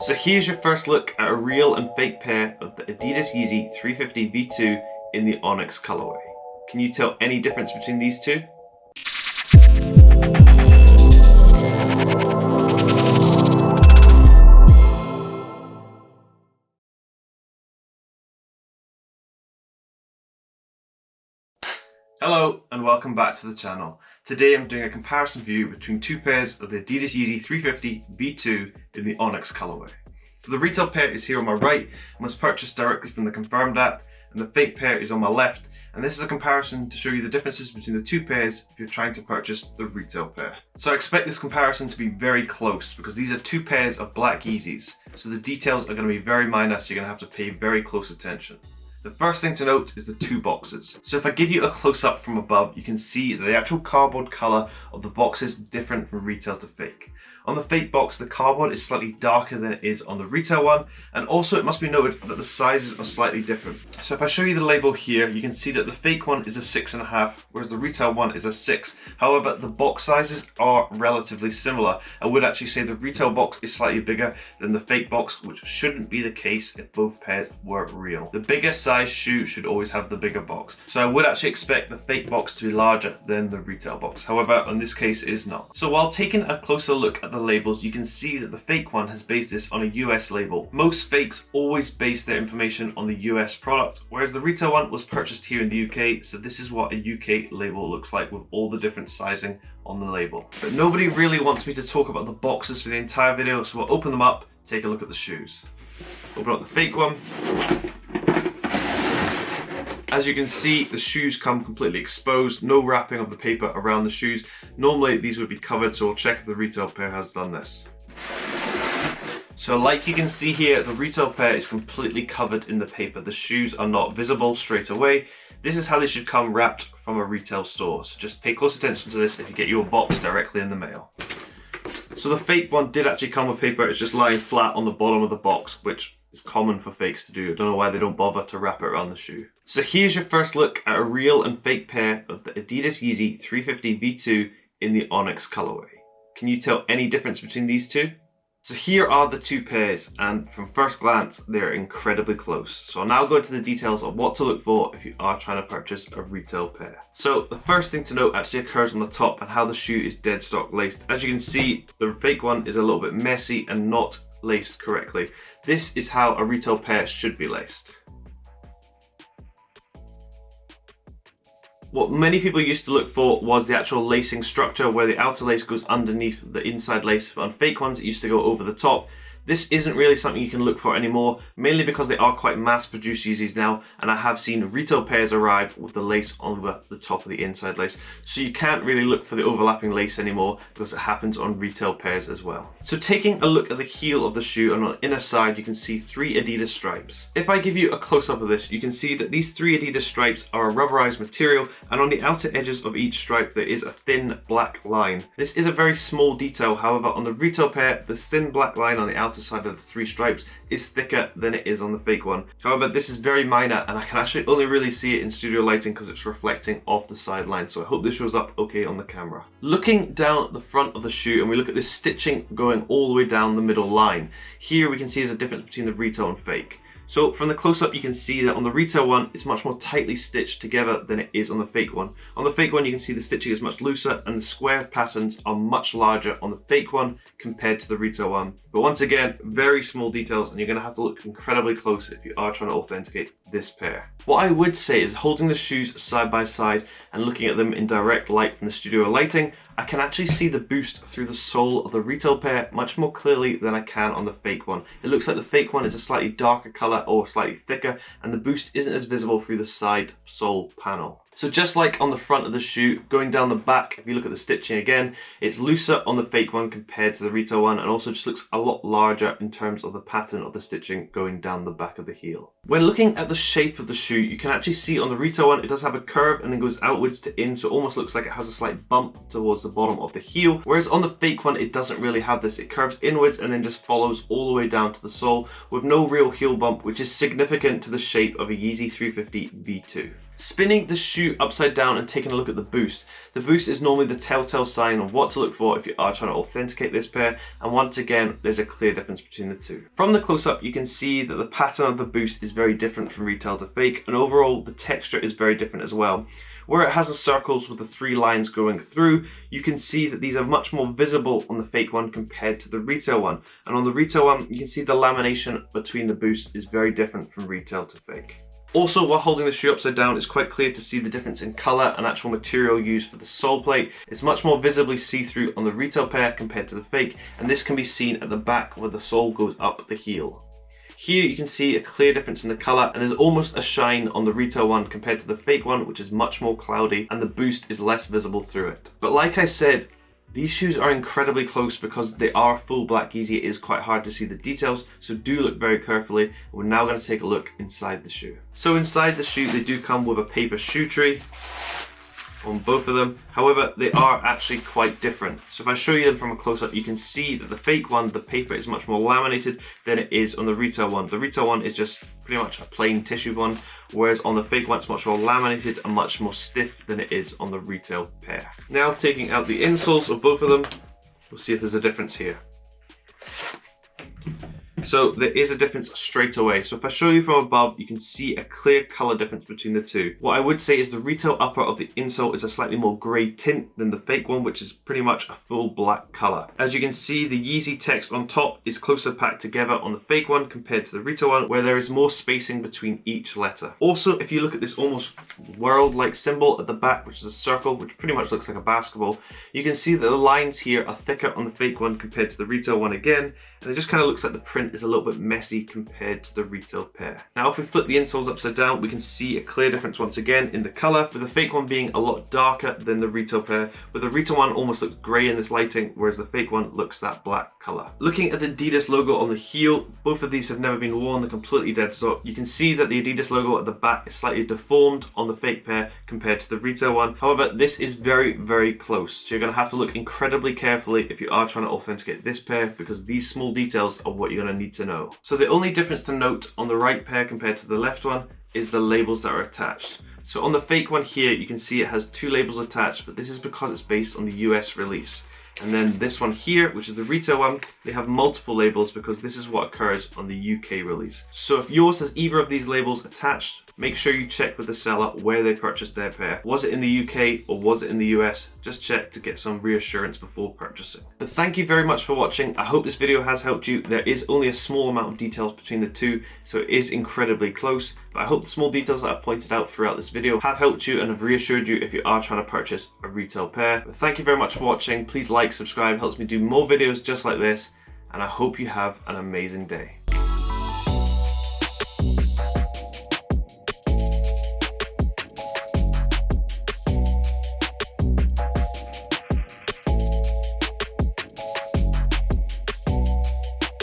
So here's your first look at a real and fake pair of the Adidas Yeezy 350 V2 in the ONYX colorway. Can you tell any difference between these two? Hello and welcome back to the channel. Today I'm doing a comparison view between two pairs of the Adidas Yeezy 350 V2 in the ONYX colorway. So the retail pair is here on my right and was purchased directly from the confirmed app, and the fake pair is on my left, and this is a comparison to show you the differences between the two pairs if you're trying to purchase the retail pair. So I expect this comparison to be very close because these are two pairs of black Yeezys, so the details are going to be very minor, so you're going to have to pay very close attention. The first thing to note is the two boxes. So if I give you a close-up from above, you can see that the actual cardboard color of the box is different from retail to fake. On the fake box, the cardboard is slightly darker than it is on the retail one, and also it must be noted that the sizes are slightly different. So if I show you the label here, you can see that the fake one is a 6.5, whereas the retail one is a 6. However, the box sizes are relatively similar. I would actually say the retail box is slightly bigger than the fake box, which shouldn't be the case if both pairs were real. The bigger size shoe should always have the bigger box. So I would actually expect the fake box to be larger than the retail box. However, in this case it is not. So while taking a closer look at the labels, you can see that the fake one has based this on a US label. Most fakes always base their information on the US product, whereas the retail one was purchased here in the UK, so this is what a UK label looks like with all the different sizing on the label. But nobody really wants me to talk about the boxes for the entire video, so we'll open them up, take a look at the shoes. Open up the fake one. As you can see, the shoes come completely exposed, no wrapping of the paper around the shoes. Normally these would be covered, so we'll check if the retail pair has done this. So like you can see here, the retail pair is completely covered in the paper. The shoes are not visible straight away. This is how they should come wrapped from a retail store. So just pay close attention to this if you get your box directly in the mail. So the fake one did actually come with paper. It's just lying flat on the bottom of the box, which is common for fakes to do. I don't know why they don't bother to wrap it around the shoe. So here's your first look at a real and fake pair of the Adidas Yeezy 350 V2 in the ONYX colorway. Can you tell any difference between these two? So here are the two pairs, and from first glance they're incredibly close. So I'll now go into the details of what to look for if you are trying to purchase a retail pair. So the first thing to note actually occurs on the top and how the shoe is dead stock laced. As you can see, the fake one is a little bit messy and not laced correctly. This is how a retail pair should be laced. What many people used to look for was the actual lacing structure where the outer lace goes underneath the inside lace, but on fake ones it used to go over the top. This isn't really something you can look for anymore, mainly because they are quite mass-produced Yeezys now, and I have seen retail pairs arrive with the lace over the top of the inside lace. So you can't really look for the overlapping lace anymore because it happens on retail pairs as well. So taking a look at the heel of the shoe, and on the inner side you can see 3 Adidas stripes. If I give you a close-up of this, you can see that these 3 Adidas stripes are a rubberized material, and on the outer edges of each stripe there is a thin black line. This is a very small detail, however on the retail pair, the thin black line on the outer side of the 3 stripes is thicker than it is on the fake one. However, this is very minor and I can actually only really see it in studio lighting because it's reflecting off the sideline, so I hope this shows up okay on the camera. Looking down the front of the shoe, and we look at this stitching going all the way down the middle line. Here we can see there's a difference between the retail and fake. So from the close-up you can see that on the retail one it's much more tightly stitched together than it is on the fake one. On the fake one you can see the stitching is much looser and the square patterns are much larger on the fake one compared to the retail one. But once again, very small details, and you're going to have to look incredibly close if you are trying to authenticate this pair. What I would say is holding the shoes side by side and looking at them in direct light from the studio lighting, I can actually see the boost through the sole of the retail pair much more clearly than I can on the fake one. It looks like the fake one is a slightly darker color or slightly thicker, and the boost isn't as visible through the side sole panel. So just like on the front of the shoe, going down the back, if you look at the stitching again, it's looser on the fake one compared to the retail one, and also just looks a lot larger in terms of the pattern of the stitching going down the back of the heel. When looking at the shape of the shoe, you can actually see on the retail one, it does have a curve and then goes outwards to in, so it almost looks like it has a slight bump towards the bottom of the heel, whereas on the fake one, it doesn't really have this. It curves inwards and then just follows all the way down to the sole with no real heel bump, which is significant to the shape of a Yeezy 350 V2. Spinning the shoe upside down and taking a look at the boost. The boost is normally the telltale sign of what to look for if you are trying to authenticate this pair, and once again there's a clear difference between the two. From the close-up you can see that the pattern of the boost is very different from retail to fake, and overall the texture is very different as well. Where it has the circles with the 3 lines going through, you can see that these are much more visible on the fake one compared to the retail one. And on the retail one, you can see the lamination between the boost is very different from retail to fake. Also, while holding the shoe upside down, it's quite clear to see the difference in colour and actual material used for the sole plate. It's much more visibly see-through on the retail pair compared to the fake, and this can be seen at the back where the sole goes up the heel. Here you can see a clear difference in the colour, and there's almost a shine on the retail one compared to the fake one, which is much more cloudy, and the boost is less visible through it. But like I said, these shoes are incredibly close because they are full black Yeezy. It is quite hard to see the details, so do look very carefully. We're now going to take a look inside the shoe. So inside the shoe they do come with a paper shoe tree on both of them. However, they are actually quite different. So if I show you them from a close-up, you can see that the fake one, the paper is much more laminated than it is on the retail one. The retail one is just pretty much a plain tissue one, whereas on the fake one it's much more laminated and much more stiff than it is on the retail pair. Now taking out the insoles of both of them, we'll see if there's a difference here. So there is a difference straight away. So if I show you from above, you can see a clear color difference between the two. What I would say is the retail upper of the insole is a slightly more gray tint than the fake one, which is pretty much a full black color. As you can see, the Yeezy text on top is closer packed together on the fake one compared to the retail one, where there is more spacing between each letter. Also, if you look at this almost world-like symbol at the back, which is a circle, which pretty much looks like a basketball, you can see that the lines here are thicker on the fake one compared to the retail one again, and it just kind of looks like the print is a little bit messy compared to the retail pair. Now if we flip the insoles upside down, we can see a clear difference once again in the colour, with the fake one being a lot darker than the retail pair, with the retail one almost looks grey in this lighting, whereas the fake one looks that black colour. Looking at the Adidas logo on the heel, both of these have never been worn, they're completely dead stock. You can see that the Adidas logo at the back is slightly deformed on the fake pair compared to the retail one. However, this is very, very close, so you're going to have to look incredibly carefully if you are trying to authenticate this pair, because these small details are what you're going to need to know. So the only difference to note on the right pair compared to the left one is the labels that are attached. So on the fake one here, you can see it has 2 labels attached, but this is because it's based on the US release. And then this one here, which is the retail one, they have multiple labels because this is what occurs on the UK release. So if yours has either of these labels attached, make sure you check with the seller where they purchased their pair. Was it in the UK or was it in the US? Just check to get some reassurance before purchasing. But thank you very much for watching. I hope this video has helped you. There is only a small amount of details between the two, so it is incredibly close. But I hope the small details that I've pointed out throughout this video have helped you and have reassured you if you are trying to purchase a retail pair. But thank you very much for watching. Please like, subscribe, helps me do more videos just like this, and I hope you have an amazing day.